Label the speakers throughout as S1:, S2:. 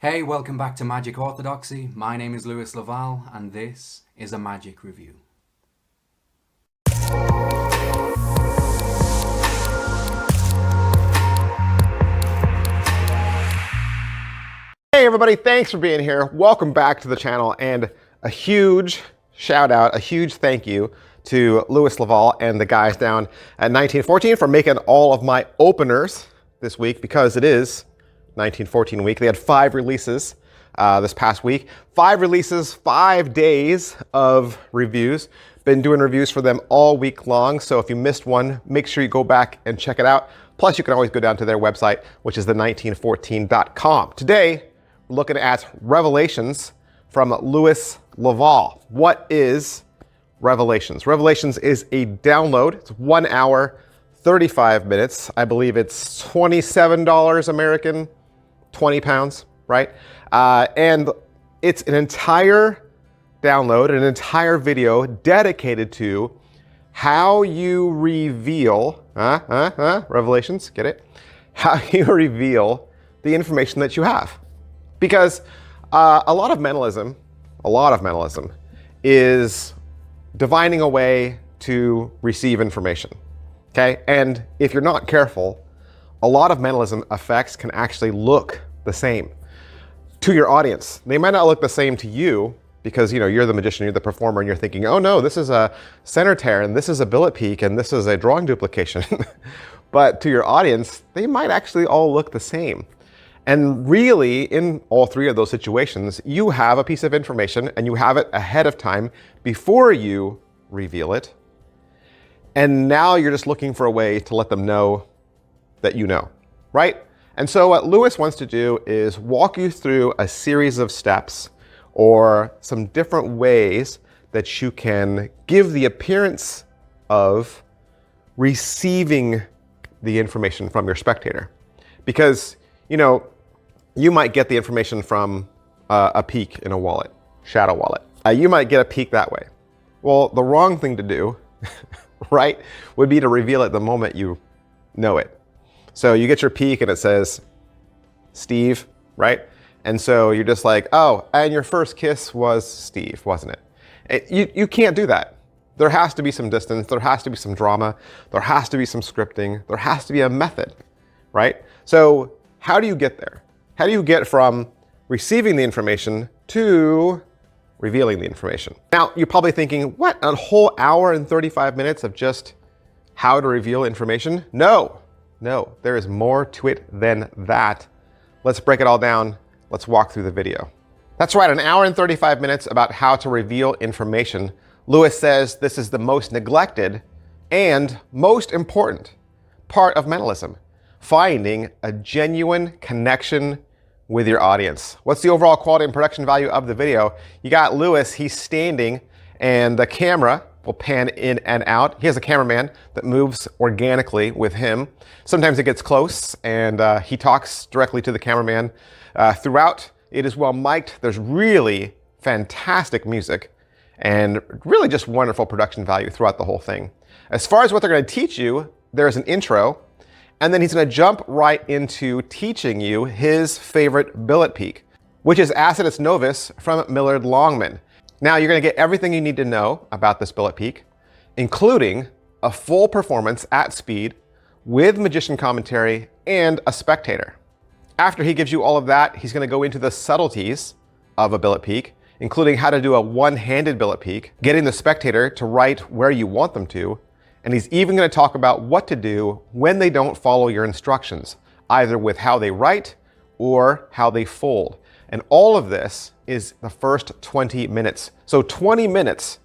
S1: Hey, welcome back to Magic Orthodoxy. My name is Lewis LeVal, and this is a magic review.
S2: Hey everybody, thanks for being here. Welcome back to the channel, and a huge shout out, a huge thank you to Lewis LeVal and the guys down at 1914 for making all of my openers this week, because it is 1914 week. They had 5 releases this past week. 5 releases, 5 days of reviews. Been doing reviews for them all week long, so if you missed one, make sure you go back and check it out. Plus, you can always go down to their website, which is the1914.com. Today, we're looking at Revelations from Lewis LeVal. What is Revelations? Revelations is a download. It's 1 hour, 35 minutes. I believe it's $27 American, 20 pounds, right? And it's an entire download, an entire video dedicated to how you reveal, Revelations, get it? How you reveal the information that you have. Because a lot of mentalism is divining a way to receive information, okay? And if you're not careful, a lot of mentalism effects can actually look the same to your audience. They might not look the same to you because, you know, you're the magician, you're the performer, and you're thinking, oh no, this is a center tear, and this is a billet peak, and this is a drawing duplication. But to your audience, they might actually all look the same. And really, in all 3 of those situations, you have a piece of information and you have it ahead of time before you reveal it. And now you're just looking for a way to let them know that you know, right? And so what Lewis wants to do is walk you through a series of steps or some different ways that you can give the appearance of receiving the information from your spectator. Because, you know, you might get the information from a peek in a wallet, shadow wallet. You might get a peek that way. Well, the wrong thing to do, right, would be to reveal it the moment you know it. So you get your peek and it says, Steve, right? And so you're just like, oh, and your first kiss was Steve, wasn't it? You can't do that. There has to be some distance. There has to be some drama. There has to be some scripting. There has to be a method, right? So how do you get there? How do you get from receiving the information to revealing the information? Now, you're probably thinking, what, a whole hour and 35 minutes of just how to reveal information? No, there is more to it than that. Let's break it all down. Let's walk through the video. That's right, an hour and 35 minutes about how to reveal information. Lewis says this is the most neglected and most important part of mentalism. Finding a genuine connection with your audience. What's the overall quality and production value of the video? You got Lewis, he's standing, and the camera will pan in and out. He has a cameraman that moves organically with him. Sometimes it gets close, and he talks directly to the cameraman. Throughout, it is well mic'd. There's really fantastic music, and really just wonderful production value throughout the whole thing. As far as what they're going to teach you, there's an intro, and then he's going to jump right into teaching you his favorite billet peak, which is Acidus Novus from Millard Longman. Now you're going to get everything you need to know about this billet peak, including a full performance at speed with magician commentary and a spectator. After he gives you all of that, he's going to go into the subtleties of a billet peak, including how to do a one-handed billet peak, getting the spectator to write where you want them to, and he's even going to talk about what to do when they don't follow your instructions, either with how they write or how they fold. And all of this is the first 20 minutes. So 20 minutes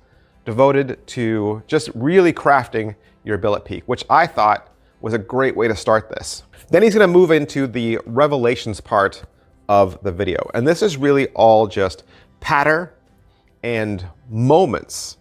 S2: devoted to just really crafting your billet peak, which I thought was a great way to start this. Then he's going to move into the revelations part of the video. And this is really all just patter and moments.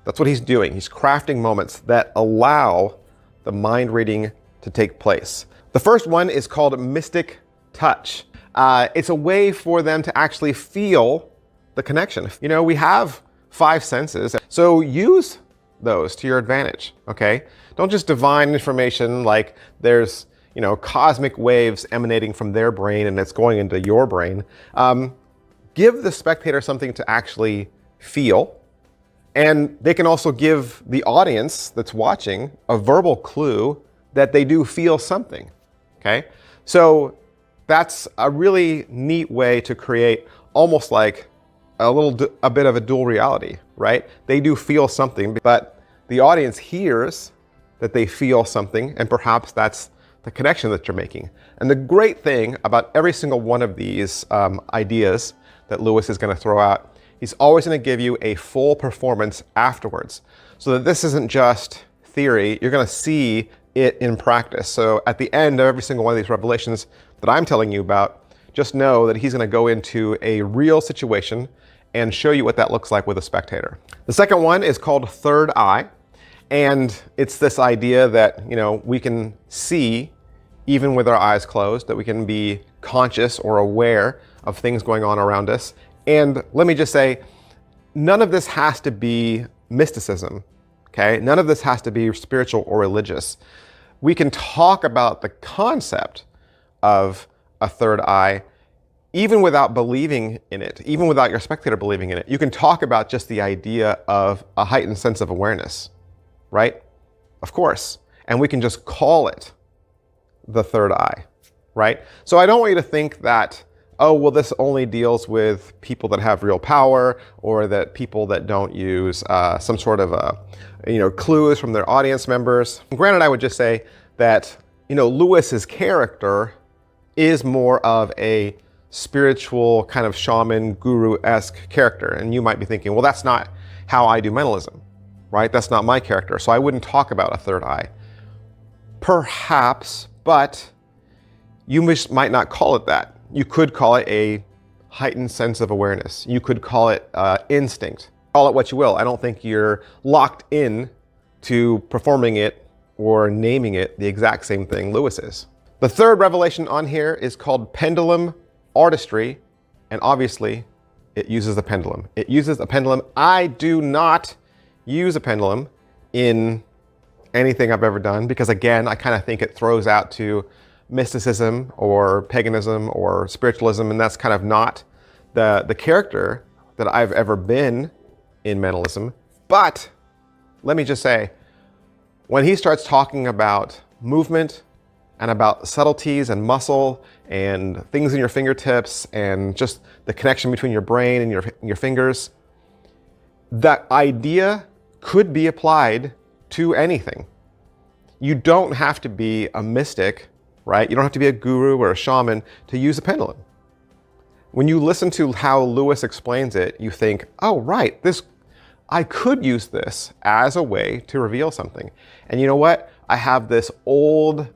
S2: That's what he's doing. He's crafting moments that allow the mind reading to take place. The first one is called Mystic Touch. It's a way for them to actually feel the connection. You know, we have 5 senses, so use those to your advantage, okay? Don't just divine information like there's, cosmic waves emanating from their brain and it's going into your brain. Give the spectator something to actually feel. And they can also give the audience that's watching a verbal clue that they do feel something, okay? So that's a really neat way to create almost like a bit of a dual reality, right? They do feel something, but the audience hears that they feel something, and perhaps that's the connection that you're making. And the great thing about every single one of these ideas that Lewis is going to throw out, he's always going to give you a full performance afterwards. So that this isn't just theory, you're going to see it in practice. So at the end of every single one of these revelations that I'm telling you about, just know that he's going to go into a real situation and show you what that looks like with a spectator. The second one is called third eye. And it's this idea that, we can see even with our eyes closed, that we can be conscious or aware of things going on around us. And let me just say, none of this has to be mysticism, okay? None of this has to be spiritual or religious. We can talk about the concept of a third eye even without believing in it, even without your spectator believing in it. You can talk about just the idea of a heightened sense of awareness, right? Of course. And we can just call it the third eye, right? So I don't want you to think that, oh, well, this only deals with people that have real power, or that people that don't use some sort of clues from their audience members. And granted, I would just say that, Lewis's character is more of a spiritual kind of shaman guru-esque character. And you might be thinking, well, that's not how I do mentalism, right? That's not my character. So I wouldn't talk about a third eye. Perhaps, but you might not call it that. You could call it a heightened sense of awareness. You could call it instinct. Call it what you will. I don't think you're locked in to performing it or naming it the exact same thing Lewis is. The third revelation on here is called Pendulum Artistry, and obviously it uses a pendulum. It uses a pendulum. I do not use a pendulum in anything I've ever done because, again, I kind of think it throws out to mysticism or paganism or spiritualism, and that's kind of not the character that I've ever been in mentalism. But let me just say, when he starts talking about movement and about subtleties and muscle and things in your fingertips and just the connection between your brain and your fingers, that idea could be applied to anything. You don't have to be a mystic, right? You don't have to be a guru or a shaman to use a pendulum. When you listen to how Lewis explains it, you think, oh, right, I could use this as a way to reveal something. And you know what? I have this old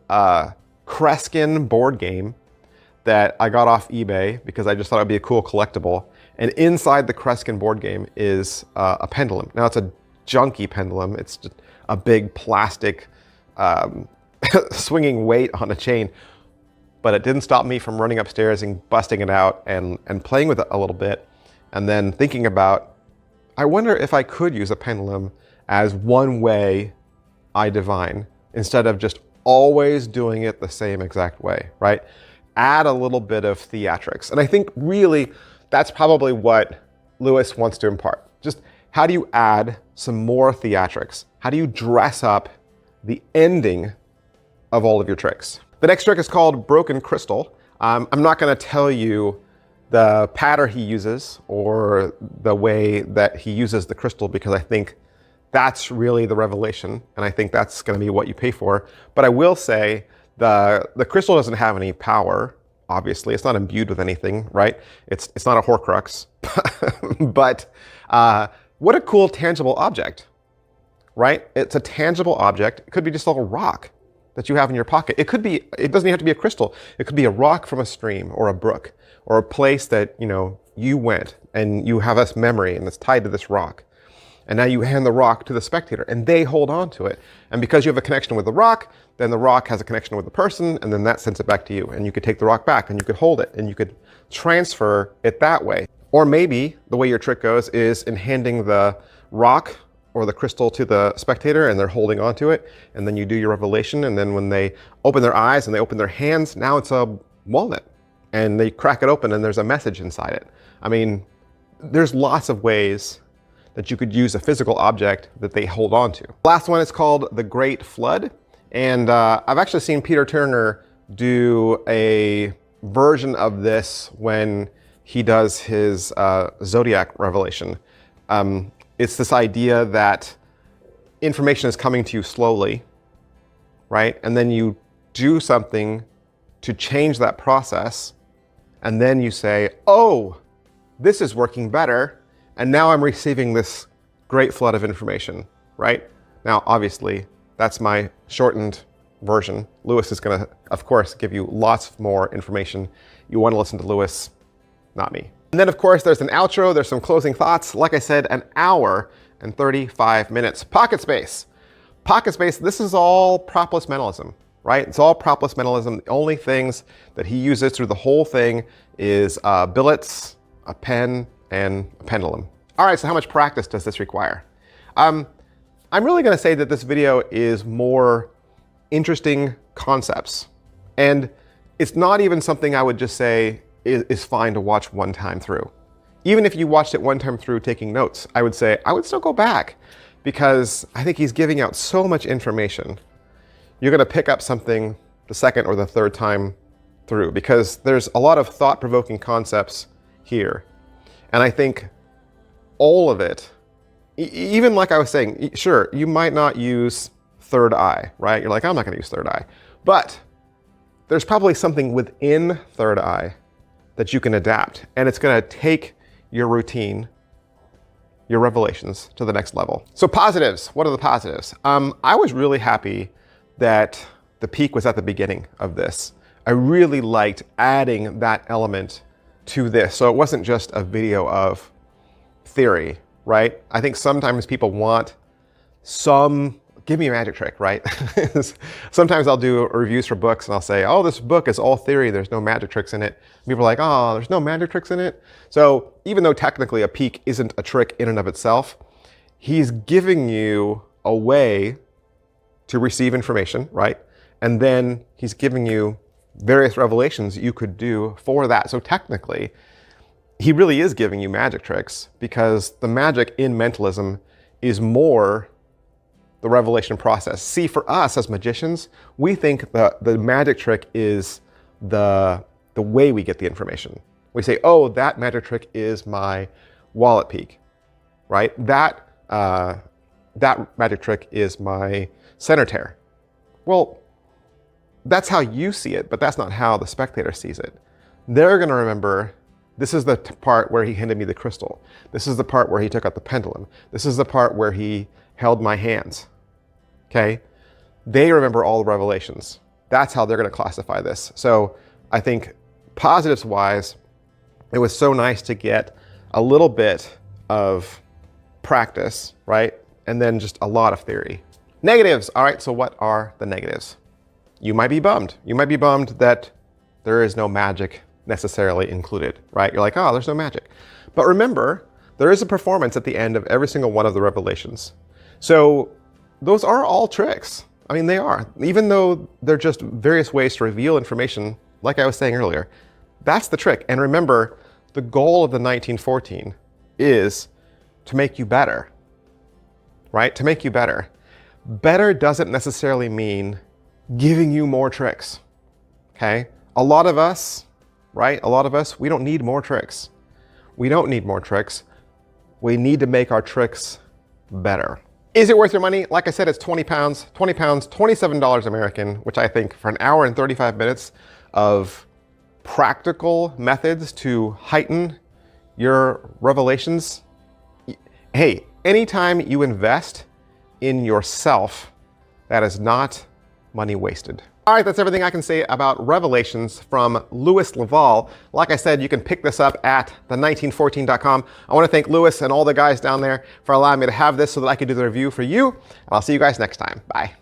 S2: Kreskin board game that I got off eBay because I just thought it'd be a cool collectible. And inside the Kreskin board game is a pendulum. Now, it's a junky pendulum. It's just a big plastic swinging weight on a chain. But it didn't stop me from running upstairs and busting it out and playing with it a little bit. And then thinking about, I wonder if I could use a pendulum as one way I divine, instead of just always doing it the same exact way, right? Add a little bit of theatrics. And I think really that's probably what Lewis wants to impart. Just how do you add some more theatrics? How do you dress up the ending of all of your tricks? The next trick is called Broken Crystal. I'm not going to tell you the pattern he uses or the way that he uses the crystal, because I think that's really the revelation, and I think that's going to be what you pay for. But I will say the crystal doesn't have any power. Obviously, it's not imbued with anything, right? It's not a Horcrux, but what a cool tangible object, right? It's a tangible object. It could be just a little rock that you have in your pocket. It doesn't even have to be a crystal. It could be a rock from a stream or a brook or a place that, you went and you have this memory and it's tied to this rock. And now you hand the rock to the spectator and they hold on to it. And because you have a connection with the rock, then the rock has a connection with the person, and then that sends it back to you. And you could take the rock back and you could hold it and you could transfer it that way. Or maybe the way your trick goes is in handing the rock or the crystal to the spectator and they're holding onto it, and then you do your revelation, and then when they open their eyes and they open their hands, now it's a walnut, and they crack it open and there's a message inside it. I mean, there's lots of ways that you could use a physical object that they hold on to. Last one is called the Great Flood, and I've actually seen Peter Turner do a version of this when he does his zodiac revelation. It's this idea that information is coming to you slowly, right? And then you do something to change that process, and then you say, oh, this is working better, and now I'm receiving this great flood of information, right? Now, obviously, that's my shortened version. Lewis is gonna, of course, give you lots more information. You wanna listen to Lewis, not me. And then, of course, there's an outro, there's some closing thoughts. Like I said, an hour and 35 minutes. Pocket space. Pocket space, this is all propless mentalism, right? It's all propless mentalism. The only things that he uses through the whole thing is billets, a pen, and a pendulum. All right, so how much practice does this require? I'm really gonna say that this video is more interesting concepts. And it's not even something I would just say is fine to watch one time through. Even if you watched it one time through taking notes, I would say I would still go back, because I think he's giving out so much information. You're gonna pick up something the second or the third time through, because there's a lot of thought-provoking concepts here. And I think all of it, even like I was saying, sure, you might not use third eye, right? You're like, I'm not gonna use third eye. But there's probably something within third eye that you can adapt, and it's gonna take your routine, your revelations to the next level. So positives, what are the positives? I was really happy that the peak was at the beginning of this. I really liked adding that element to this. So it wasn't just a video of theory, right? I think sometimes people want give me a magic trick, right? Sometimes I'll do reviews for books and I'll say, oh, this book is all theory, there's no magic tricks in it. People are like, oh, there's no magic tricks in it. So even though technically a peek isn't a trick in and of itself, he's giving you a way to receive information, right? And then he's giving you various revelations you could do for that. So technically, he really is giving you magic tricks, because the magic in mentalism is more the revelation process. See, for us as magicians, we think the magic trick is the way we get the information. We say, oh, that magic trick is my wallet peak, right? That magic trick is my center tear. Well, that's how you see it, but that's not how the spectator sees it. They're gonna remember, this is the part where he handed me the crystal. This is the part where he took out the pendulum. This is the part where he held my hands. Okay, they remember all the revelations. That's how they're gonna classify this. So I think positives wise, it was so nice to get a little bit of practice, right? And then just a lot of theory. Negatives, all right, so what are the negatives? You might be bummed. You might be bummed that there is no magic necessarily included, right? You're like, oh, there's no magic. But remember, there is a performance at the end of every single one of the revelations. So those are all tricks. I mean, they are. Even though they're just various ways to reveal information, like I was saying earlier, that's the trick. And remember, the goal of the 1914 is to make you better, right? To make you better. Better doesn't necessarily mean giving you more tricks, okay? A lot of us, right? A lot of us, we don't need more tricks. We don't need more tricks. We need to make our tricks better. Is it worth your money? Like I said, it's 20 pounds, $27 American, which I think for an hour and 35 minutes of practical methods to heighten your revelations. Hey, anytime you invest in yourself, that is not money wasted. All right, that's everything I can say about revelations from Lewis LeVal. Like I said, you can pick this up at the1914.com. I want to thank Lewis and all the guys down there for allowing me to have this so that I could do the review for you. And I'll see you guys next time. Bye.